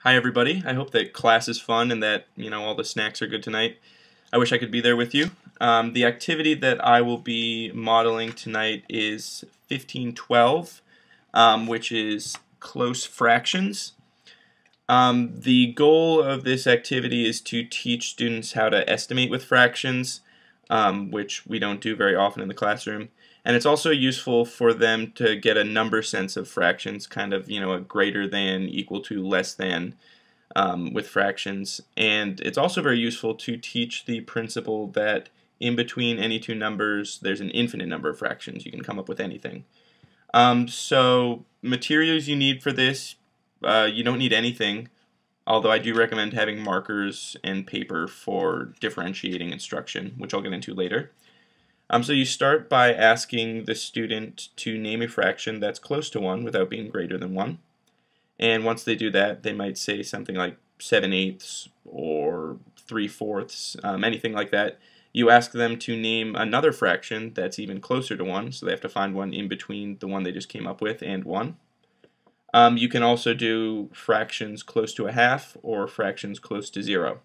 Hi everybody. I hope that class is fun and that all the snacks are good tonight. I wish I could be there with you. The activity that I will be modeling tonight is 1512, which is close fractions. The goal of this activity is to teach students how to estimate with fractions, which we don't do very often in the classroom. And it's also useful for them to get a number sense of fractions, kind of, a greater than, equal to, less than with fractions. And it's also very useful to teach the principle that in between any two numbers, there's an infinite number of fractions. You can come up with anything. So materials you need for this, you don't need anything, although I do recommend having markers and paper for differentiating instruction, which I'll get into later. So you start by asking the student to name a fraction that's close to 1 without being greater than 1. And once they do that, they might say something like 7/8 or 3/4, anything like that. You ask them to name another fraction that's even closer to 1, so they have to find one in between the one they just came up with and 1. You can also do fractions close to a half or fractions close to 0.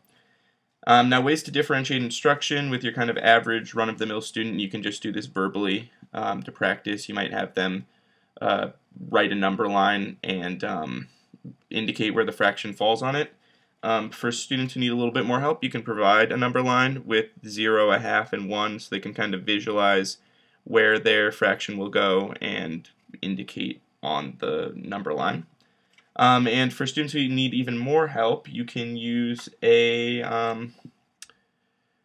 Now, ways to differentiate instruction with your kind of average run-of-the-mill student, you can just do this verbally to practice. You might have them write a number line and indicate where the fraction falls on it. For students who need a little bit more help, you can provide a number line with 0, a half, and 1 so they can kind of visualize where their fraction will go and indicate on the number line. And for students who need even more help, you can use a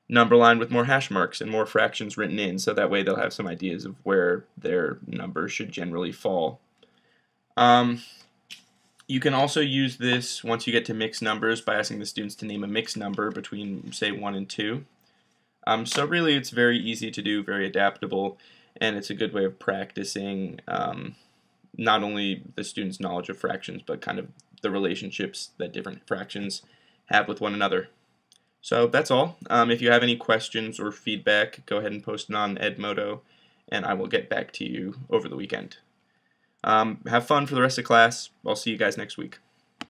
number line with more hash marks and more fractions written in, so that way they'll have some ideas of where their number should generally fall. You can also use this once you get to mixed numbers by asking the students to name a mixed number between, say, 1 and 2. So really it's very easy to do, very adaptable, and it's a good way of practicing not only the students' knowledge of fractions, but kind of the relationships that different fractions have with one another. So that's all. If you have any questions or feedback, go ahead and post it on Edmodo, and I will get back to you over the weekend. Have fun for the rest of class. I'll see you guys next week.